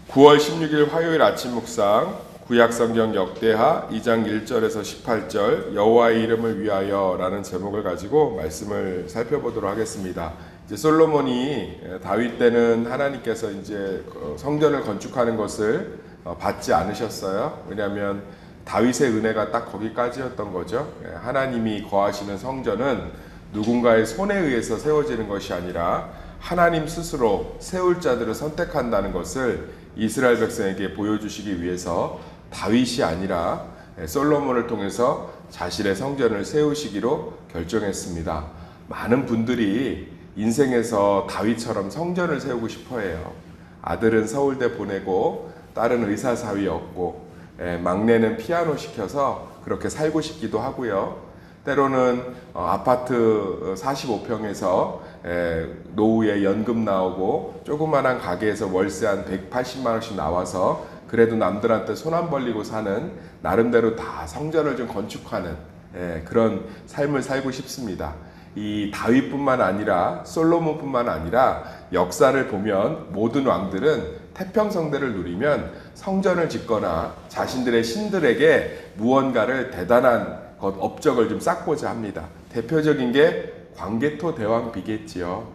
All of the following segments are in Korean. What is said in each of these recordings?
9월 16일 화요일 아침 묵상 구약성경 역대하 2장 1절에서 18절 여호와의 이름을 위하여라는 제목을 가지고 말씀을 살펴보도록 하겠습니다. 이제 솔로몬이 다윗 때는 하나님께서 이제 성전을 건축하는 것을 받지 않으셨어요. 왜냐하면 다윗의 은혜가 딱 거기까지였던 거죠. 하나님이 거하시는 성전은 누군가의 손에 의해서 세워지는 것이 아니라 하나님 스스로 세울 자들을 선택한다는 것을 이스라엘 백성에게 보여주시기 위해서 다윗이 아니라 솔로몬을 통해서 자신의 성전을 세우시기로 결정했습니다. 많은 분들이 인생에서 다윗처럼 성전을 세우고 싶어 해요. 아들은 서울대 보내고 딸은 의사사위였고 막내는 피아노 시켜서 그렇게 살고 싶기도 하고요. 때로는 아파트 45평에서 노후에 연금 나오고 조그만한 가게에서 월세 한 180만 원씩 나와서 그래도 남들한테 손 안 벌리고 사는 나름대로 다 성전을 좀 건축하는 그런 삶을 살고 싶습니다. 이 다윗뿐만 아니라 솔로몬뿐만 아니라 역사를 보면 모든 왕들은 태평성대를 누리면 성전을 짓거나 자신들의 신들에게 무언가를 대단한 업적을 좀 쌓고자 합니다. 대표적인 게 광개토 대왕 비겠지요.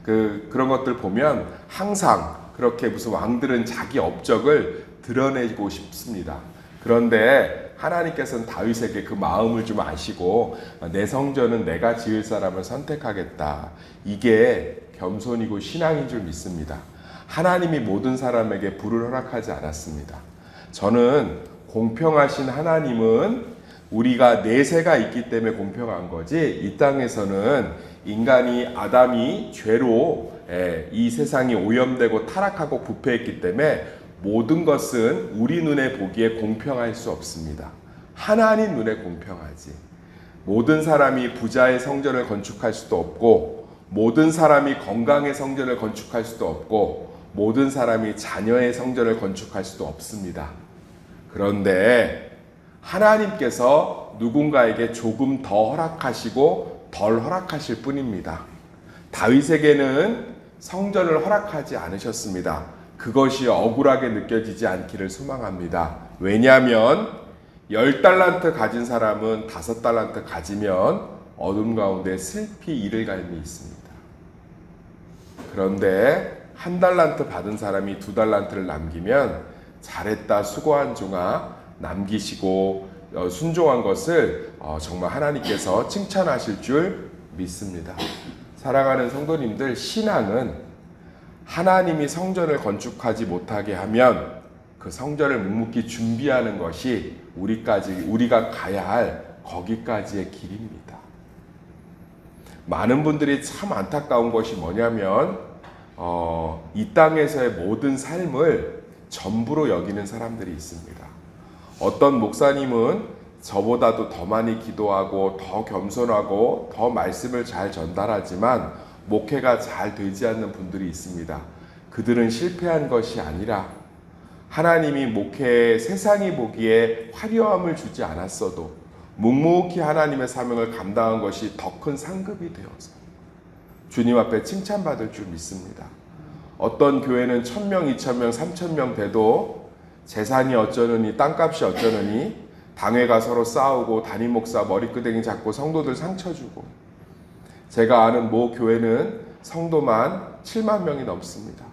그런 것들 보면 항상 그렇게 무슨 왕들은 자기 업적을 드러내고 싶습니다. 그런데 하나님께서는 다윗에게 그 마음을 좀 아시고 내 성전은 내가 지을 사람을 선택하겠다. 이게 겸손이고 신앙인 줄 믿습니다. 하나님이 모든 사람에게 불을 허락하지 않았습니다. 저는 공평하신 하나님은 우리가 내세가 있기 때문에 공평한 거지, 이 땅에서는 인간이 아담이 죄로 이 세상이 오염되고 타락하고 부패했기 때문에 모든 것은 우리 눈에 보기에 공평할 수 없습니다. 하나님 눈에 공평하지. 모든 사람이 부자의 성전을 건축할 수도 없고, 모든 사람이 건강의 성전을 건축할 수도 없고, 모든 사람이 자녀의 성전을 건축할 수도 없습니다. 그런데 하나님께서 누군가에게 조금 더 허락하시고 덜 허락하실 뿐입니다. 다윗에게는 성전을 허락하지 않으셨습니다. 그것이 억울하게 느껴지지 않기를 소망합니다. 왜냐하면 10달란트 가진 사람은 5달란트 가지면 어둠 가운데 슬피 이를 갈미 있습니다. 그런데 1달란트 받은 사람이 2달란트를 남기면 잘했다 수고한 종아 남기시고 순종한 것을 정말 하나님께서 칭찬하실 줄 믿습니다. 사랑하는 성도님들, 신앙은 하나님이 성전을 건축하지 못하게 하면 그 성전을 묵묵히 준비하는 것이 우리가 가야 할 거기까지의 길입니다. 많은 분들이 참 안타까운 것이 뭐냐면 이 땅에서의 모든 삶을 전부로 여기는 사람들이 있습니다. 어떤 목사님은 저보다도 더 많이 기도하고 더 겸손하고 더 말씀을 잘 전달하지만 목회가 잘 되지 않는 분들이 있습니다. 그들은 실패한 것이 아니라 하나님이 목회에 세상이 보기에 화려함을 주지 않았어도 묵묵히 하나님의 사명을 감당한 것이 더 큰 상급이 되어서 주님 앞에 칭찬받을 줄 믿습니다. 어떤 교회는 1000명, 2000명, 3000명 돼도 재산이 어쩌느니 땅값이 어쩌느니 당회가 서로 싸우고 담임 목사 머리끄댕이 잡고 성도들 상처 주고, 제가 아는 모 교회는 성도만 7만 명이 넘습니다.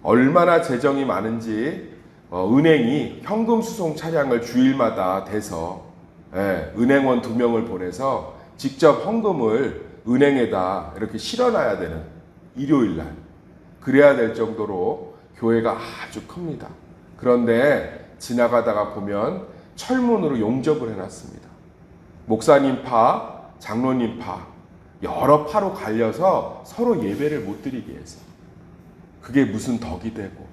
얼마나 재정이 많은지 은행이 현금 수송 차량을 주일마다 대서 은행원 2명을 보내서 직접 헌금을 은행에다 이렇게 실어놔야 되는 일요일날, 그래야 될 정도로 교회가 아주 큽니다. 그런데 지나가다가 보면 철문으로 용접을 해놨습니다. 목사님 파, 장로님 파, 여러 파로 갈려서 서로 예배를 못 드리게 해서 그게 무슨 덕이 되고,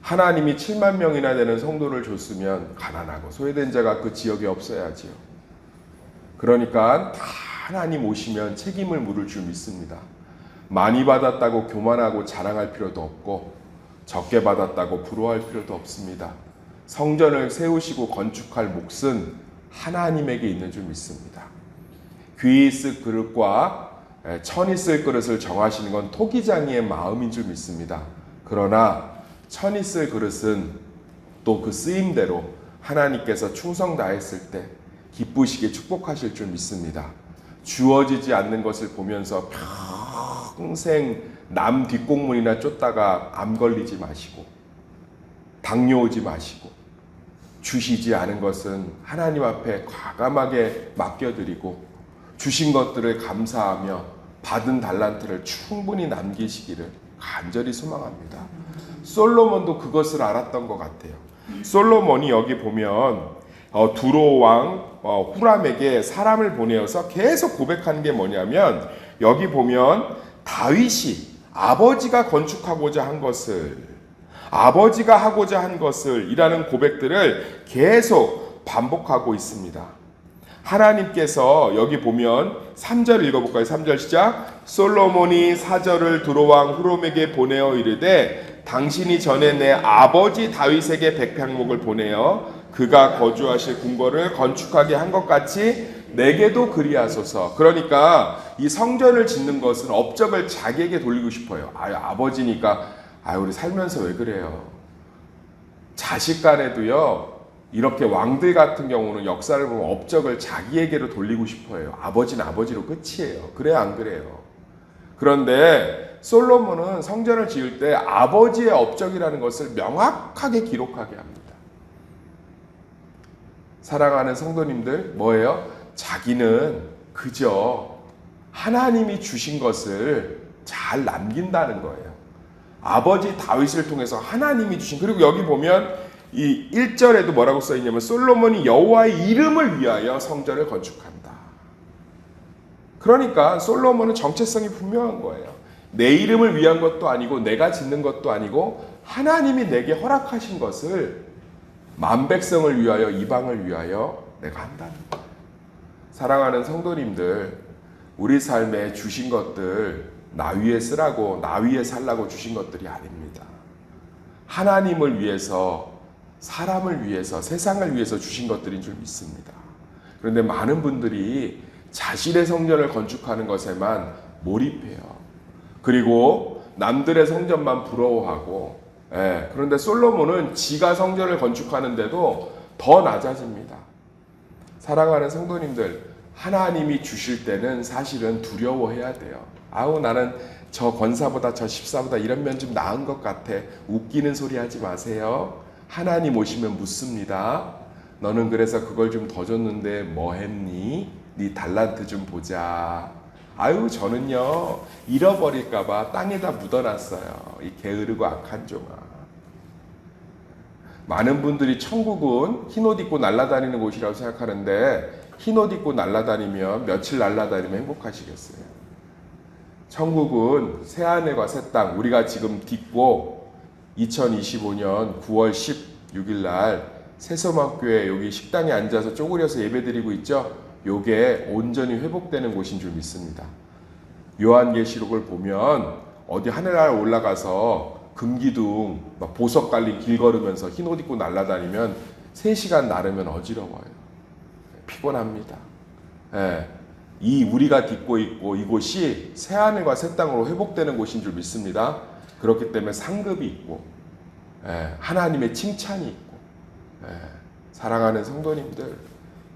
하나님이 7만 명이나 되는 성도를 줬으면 가난하고 소외된 자가 그 지역에 없어야지요. 그러니까 다 하나님 오시면 책임을 물을 줄 믿습니다. 많이 받았다고 교만하고 자랑할 필요도 없고 적게 받았다고 부러워할 필요도 없습니다. 성전을 세우시고 건축할 몫은 하나님에게 있는 줄 믿습니다. 귀 있을 그릇과 천이 쓸 그릇을 정하시는 건 토기장이의 마음인 줄 믿습니다. 그러나 천이 쓸 그릇은 또 그 쓰임대로 하나님께서 충성 다했을 때 기쁘시게 축복하실 줄 믿습니다. 주어지지 않는 것을 보면서 평생 남 뒷공문이나 쫓다가 암 걸리지 마시고 당뇨 오지 마시고 주시지 않은 것은 하나님 앞에 과감하게 맡겨드리고 주신 것들을 감사하며 받은 달란트를 충분히 남기시기를 간절히 소망합니다. 솔로몬도 그것을 알았던 것 같아요. 솔로몬이 여기 보면 두로 왕 후람에게 사람을 보내어서 계속 고백하는 게 뭐냐면, 여기 보면 다윗이 아버지가 건축하고자 한 것을, 아버지가 하고자 한 것을 이라는 고백들을 계속 반복하고 있습니다. 하나님께서 여기 보면 3절 읽어볼까요? 3절 시작. 솔로몬이 사절을 두로 왕 후람에게 보내어 이르되 당신이 전에 내 아버지 다윗에게 백향목을 보내어 그가 거주하실 궁궐을 건축하게 한 것 같이 내게도 그리하소서. 그러니까 이 성전을 짓는 것은 업적을 자기에게 돌리고 싶어요. 아버지니까 우리 살면서 왜 그래요? 자식 간에도요, 이렇게 왕들 같은 경우는 역사를 보면 업적을 자기에게로 돌리고 싶어요. 아버지는 아버지로 끝이에요. 그래요, 안 그래요? 그런데 솔로몬은 성전을 지을 때 아버지의 업적이라는 것을 명확하게 기록하게 합니다. 사랑하는 성도님들, 뭐예요? 자기는 그저 하나님이 주신 것을 잘 남긴다는 거예요. 아버지 다윗을 통해서 하나님이 주신, 그리고 여기 보면 이 1절에도 뭐라고 써있냐면 솔로몬이 여호와의 이름을 위하여 성전을 건축한다. 그러니까 솔로몬은 정체성이 분명한 거예요. 내 이름을 위한 것도 아니고 내가 짓는 것도 아니고 하나님이 내게 허락하신 것을 만백성을 위하여, 이방을 위하여 내가 한다는 거예요. 사랑하는 성도님들, 우리 삶에 주신 것들 나 위에 쓰라고, 나 위에 살라고 주신 것들이 아닙니다. 하나님을 위해서, 사람을 위해서, 세상을 위해서 주신 것들인 줄 믿습니다. 그런데 많은 분들이 자신의 성전을 건축하는 것에만 몰입해요. 그리고 남들의 성전만 부러워하고, 그런데 솔로몬은 지가 성전을 건축하는데도 더 낮아집니다. 사랑하는 성도님들, 하나님이 주실 때는 사실은 두려워해야 돼요. 나는 저 권사보다 저 집사보다 이런 면 좀 나은 것 같아. 웃기는 소리 하지 마세요. 하나님 오시면 묻습니다. 너는 그래서 그걸 좀 더 줬는데 뭐 했니? 네 달란트 좀 보자. 저는요 잃어버릴까봐 땅에다 묻어놨어요. 이 게으르고 악한 종아. 많은 분들이 천국은 흰옷 입고 날아다니는 곳이라고 생각하는데, 흰옷 입고 날아다니면, 며칠 날아다니면 행복하시겠어요? 천국은 새하늘과 새 땅, 우리가 지금 딛고 2025년 9월 16일 날 새소망교회 여기 식당에 앉아서 쪼그려서 예배드리고 있죠? 요게 온전히 회복되는 곳인 줄 믿습니다. 요한계시록을 보면 어디 하늘나라 올라가서 금기둥 막 보석 깔린 길 걸으면서 흰옷 입고 날아다니면 3시간 나르면 어지러워요. 피곤합니다. 이 우리가 딛고 있고 이곳이 새하늘과 새 땅으로 회복되는 곳인 줄 믿습니다. 그렇기 때문에 상급이 있고 하나님의 칭찬이 있고, 사랑하는 성도님들,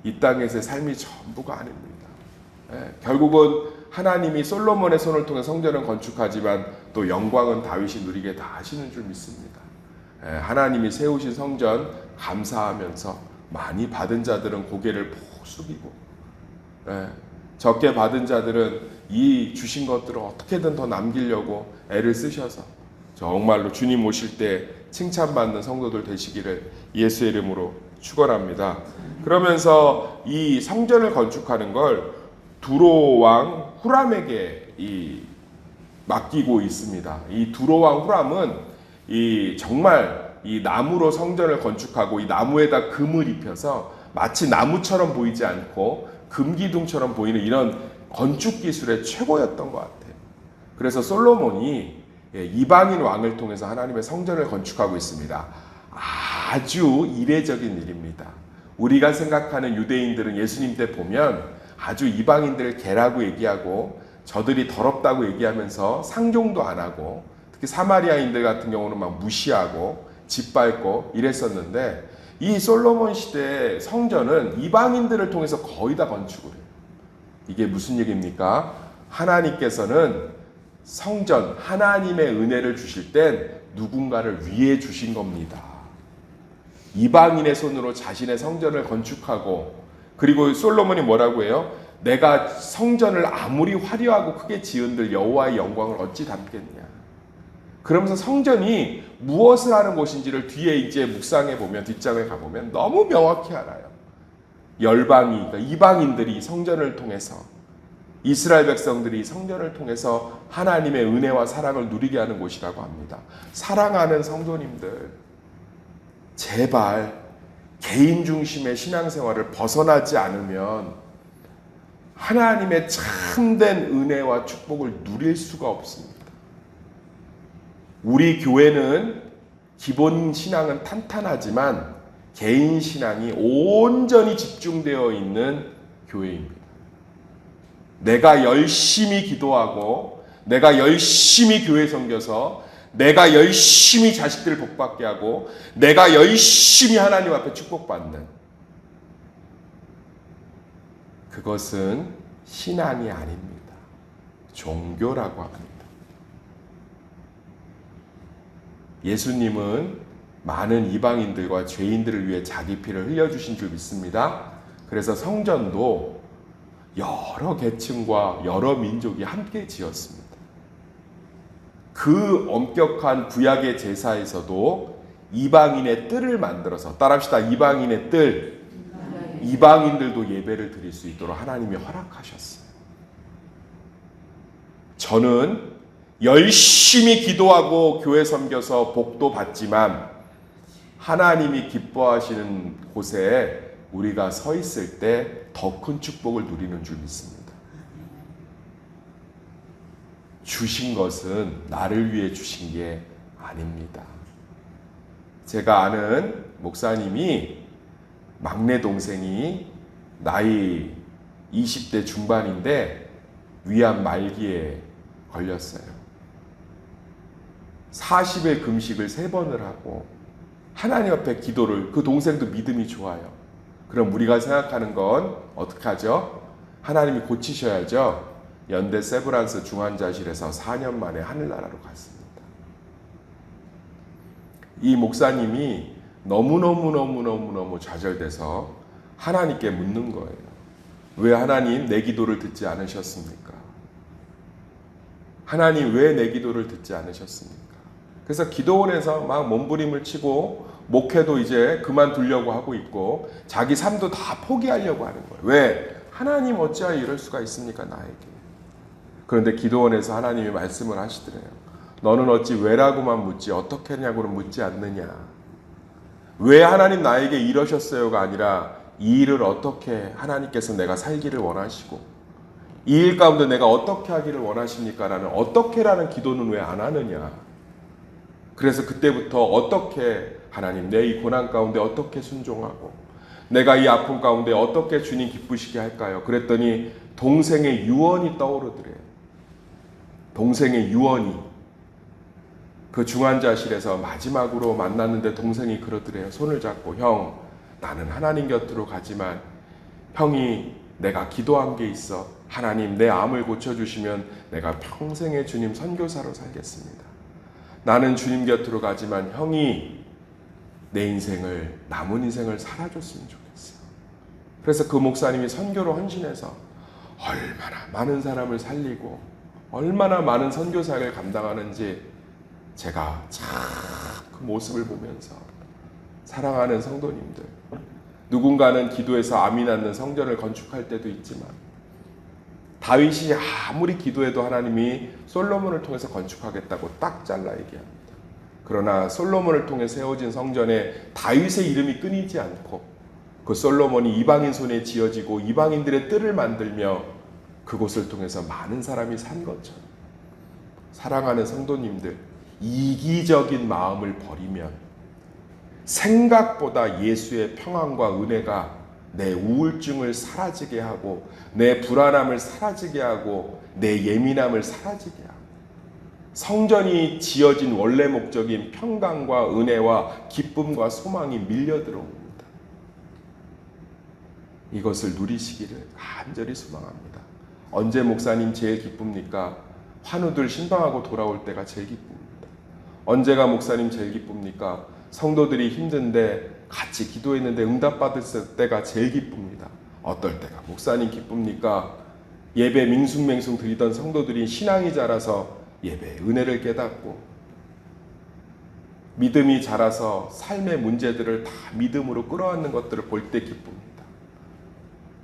이 땅에서의 삶이 전부가 아닙니다. 결국은 하나님이 솔로몬의 손을 통해 성전을 건축하지만 또 영광은 다윗이 누리게 다 하시는 줄 믿습니다. 하나님이 세우신 성전 감사하면서 많이 받은 자들은 고개를 푹 숙이고, 적게 받은 자들은 이 주신 것들을 어떻게든 더 남기려고 애를 쓰셔서 정말로 주님 오실 때 칭찬받는 성도들 되시기를 예수의 이름으로 축원합니다. 그러면서 이 성전을 건축하는 걸 두로 왕 후람에게 맡기고 있습니다. 이 두로 왕 후람은 정말 이 나무로 성전을 건축하고 이 나무에다 금을 입혀서 마치 나무처럼 보이지 않고 금기둥처럼 보이는 이런 건축 기술의 최고였던 것 같아요. 그래서 솔로몬이 이방인 왕을 통해서 하나님의 성전을 건축하고 있습니다. 아주 이례적인 일입니다. 우리가 생각하는 유대인들은 예수님 때 보면 아주 이방인들을 개라고 얘기하고 저들이 더럽다고 얘기하면서 상종도 안 하고 특히 사마리아인들 같은 경우는 막 무시하고 짓밟고 이랬었는데, 이 솔로몬 시대의 성전은 이방인들을 통해서 거의 다 건축을 해요. 이게 무슨 얘기입니까? 하나님께서는 성전, 하나님의 은혜를 주실 땐 누군가를 위해 주신 겁니다. 이방인의 손으로 자신의 성전을 건축하고, 그리고 솔로몬이 뭐라고 해요? 내가 성전을 아무리 화려하고 크게 지은들 여호와의 영광을 어찌 담겠냐. 그러면서 성전이 무엇을 하는 곳인지를 뒤에 이제 묵상해 보면, 뒷장에 가보면 너무 명확히 알아요. 열방이, 그러니까 이방인들이 성전을 통해서, 이스라엘 백성들이 성전을 통해서 하나님의 은혜와 사랑을 누리게 하는 곳이라고 합니다. 사랑하는 성도님들, 제발 개인 중심의 신앙생활을 벗어나지 않으면 하나님의 참된 은혜와 축복을 누릴 수가 없습니다. 우리 교회는 기본 신앙은 탄탄하지만 개인 신앙이 온전히 집중되어 있는 교회입니다. 내가 열심히 기도하고, 내가 열심히 교회 섬겨서, 내가 열심히 자식들 복받게 하고, 내가 열심히 하나님 앞에 축복받는, 그것은 신앙이 아닙니다. 종교라고 합니다. 예수님은 많은 이방인들과 죄인들을 위해 자기 피를 흘려주신 줄 믿습니다. 그래서 성전도 여러 계층과 여러 민족이 함께 지었습니다. 그 엄격한 구약의 제사에서도 이방인의 뜰을 만들어서, 따라합시다. 이방인의 뜰. 이방인들도 예배를 드릴 수 있도록 하나님이 허락하셨어요. 저는 열심히 기도하고 교회 섬겨서 복도 받지만 하나님이 기뻐하시는 곳에 우리가 서 있을 때 더 큰 축복을 누리는 줄 믿습니다. 주신 것은 나를 위해 주신 게 아닙니다. 제가 아는 목사님이 막내 동생이 나이 20대 중반인데 위암 말기에 걸렸어요. 40일 금식을 3번을 하고 하나님 앞에 기도를, 그 동생도 믿음이 좋아요. 그럼 우리가 생각하는 건 어떻게 하죠? 하나님이 고치셔야죠. 연대 세브란스 중환자실에서 4년 만에 하늘나라로 갔습니다. 이 목사님이 너무너무 좌절돼서 하나님께 묻는 거예요. 왜 하나님 내 기도를 듣지 않으셨습니까? 하나님 왜 내 기도를 듣지 않으셨습니까? 그래서 기도원에서 막 몸부림을 치고 목회도 이제 그만두려고 하고 있고 자기 삶도 다 포기하려고 하는 거예요. 왜? 하나님 어찌하여 이럴 수가 있습니까 나에게? 그런데 기도원에서 하나님이 말씀을 하시더래요. 너는 어찌 왜라고만 묻지 어떻게 하냐고는 묻지 않느냐. 왜 하나님 나에게 이러셨어요가 아니라 이 일을 어떻게 하나님께서 내가 살기를 원하시고 이 일 가운데 내가 어떻게 하기를 원하십니까? 라는 어떻게라는 기도는 왜 안 하느냐. 그래서 그때부터 어떻게 하나님 내 이 고난 가운데 어떻게 순종하고 내가 이 아픔 가운데 어떻게 주님 기쁘시게 할까요? 그랬더니 동생의 유언이 떠오르더래요. 동생의 유언이 그 중환자실에서 마지막으로 만났는데 동생이 그러더래요. 손을 잡고 형 나는 하나님 곁으로 가지만 형이 내가 기도한 게 있어. 하나님 내 암을 고쳐주시면 내가 평생의 주님 선교사로 살겠습니다. 나는 주님 곁으로 가지만 형이 내 인생을 남은 인생을 살아줬으면 좋겠어. 그래서 그 목사님이 선교로 헌신해서 얼마나 많은 사람을 살리고 얼마나 많은 선교사를 감당하는지 제가 참 그 모습을 보면서 사랑하는 성도님들, 누군가는 기도해서 암이 낫는 성전을 건축할 때도 있지만 다윗이 아무리 기도해도 하나님이 솔로몬을 통해서 건축하겠다고 딱 잘라 얘기합니다. 그러나 솔로몬을 통해 세워진 성전에 다윗의 이름이 끊이지 않고 그 솔로몬이 이방인 손에 지어지고 이방인들의 뜰을 만들며 그곳을 통해서 많은 사람이 산 것처럼 사랑하는 성도님들, 이기적인 마음을 버리면 생각보다 예수의 평안과 은혜가 내 우울증을 사라지게 하고 내 불안함을 사라지게 하고 내 예민함을 사라지게 하고 성전이 지어진 원래 목적인 평강과 은혜와 기쁨과 소망이 밀려들어옵니다. 이것을 누리시기를 간절히 소망합니다. 언제 목사님 제일 기쁩니까? 환우들 신방하고 돌아올 때가 제일 기쁩니다. 언제가 목사님 제일 기쁩니까? 성도들이 힘든데 같이 기도했는데 응답받을 때가 제일 기쁩니다. 어떨 때가 목사님 기쁩니까? 예배 밍숭맹숭 드리던 성도들이 신앙이 자라서 예배의 은혜를 깨닫고 믿음이 자라서 삶의 문제들을 다 믿음으로 끌어안는 것들을 볼 때 기쁩니다.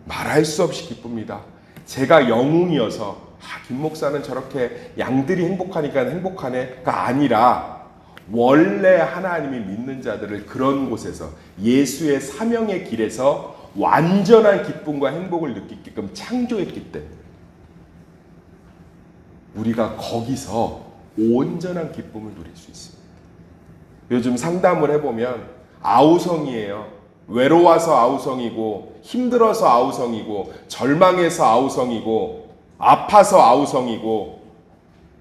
말할 수 없이 기쁩니다. 제가 영웅이어서 김 목사는 저렇게 양들이 행복하니까 행복하네가 아니라 원래 하나님이 믿는 자들을 그런 곳에서 예수의 사명의 길에서 완전한 기쁨과 행복을 느끼게끔 창조했기 때문에 우리가 거기서 온전한 기쁨을 누릴 수 있습니다. 요즘 상담을 해보면 아우성이에요. 외로워서 아우성이고 힘들어서 아우성이고 절망해서 아우성이고 아파서 아우성이고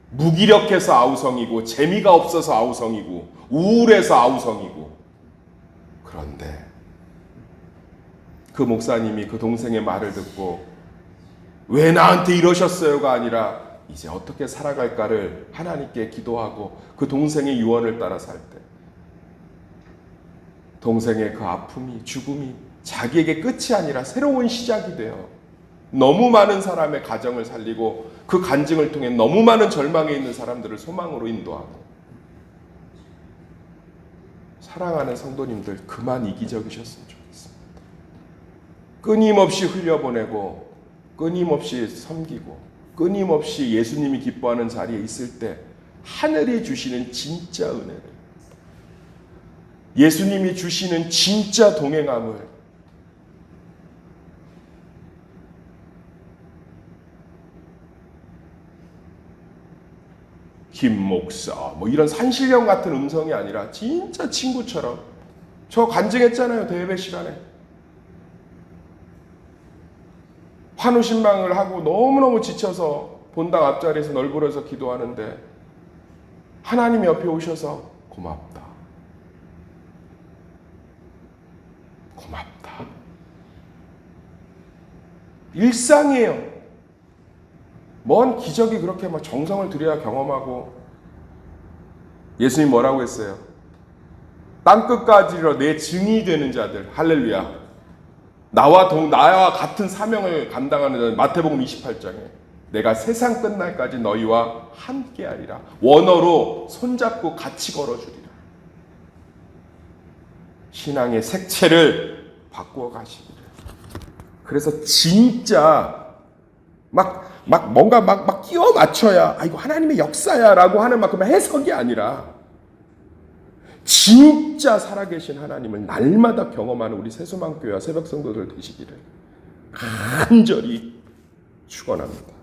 무기력해서 아우성이고 재미가 없어서 아우성이고 우울해서 아우성이고 그런데 그 목사님이 그 동생의 말을 듣고 왜 나한테 이러셨어요가 아니라 이제 어떻게 살아갈까를 하나님께 기도하고 그 동생의 유언을 따라 살 때 동생의 그 아픔이 죽음이 자기에게 끝이 아니라 새로운 시작이 돼요. 너무 많은 사람의 가정을 살리고 그 간증을 통해 너무 많은 절망에 있는 사람들을 소망으로 인도하고 사랑하는 성도님들 그만 이기적이셨으면 좋겠습니다. 끊임없이 흘려보내고 끊임없이 섬기고 끊임없이 예수님이 기뻐하는 자리에 있을 때 하늘이 주시는 진짜 은혜를 예수님이 주시는 진짜 동행함을 김 목사 뭐 이런 산신령 같은 음성이 아니라 진짜 친구처럼 저 간증했잖아요. 대예배 시간에 환우신방을 하고 너무너무 지쳐서 본당 앞자리에서 널브러져 기도하는데 하나님이 옆에 오셔서 고맙다. 고맙다. 일상이에요. 뭔 기적이 그렇게 막 정성을 들여야 경험하고 예수님 뭐라고 했어요? 땅끝까지 이르러 내 증인이 되는 자들 할렐루야. 나와 같은 사명을 감당하는 자들 마태복음 28장에 내가 세상 끝날까지 너희와 함께하리라. 원어로 손잡고 같이 걸어주리라. 신앙의 색채를 바꾸어 가시기를. 그래서 진짜 뭔가 끼워 맞춰야 이거 하나님의 역사야 라고 하는 만큼 해석이 아니라 진짜 살아계신 하나님을 날마다 경험하는 우리 새소망교회와 새벽성도들 되시기를 간절히 축원합니다.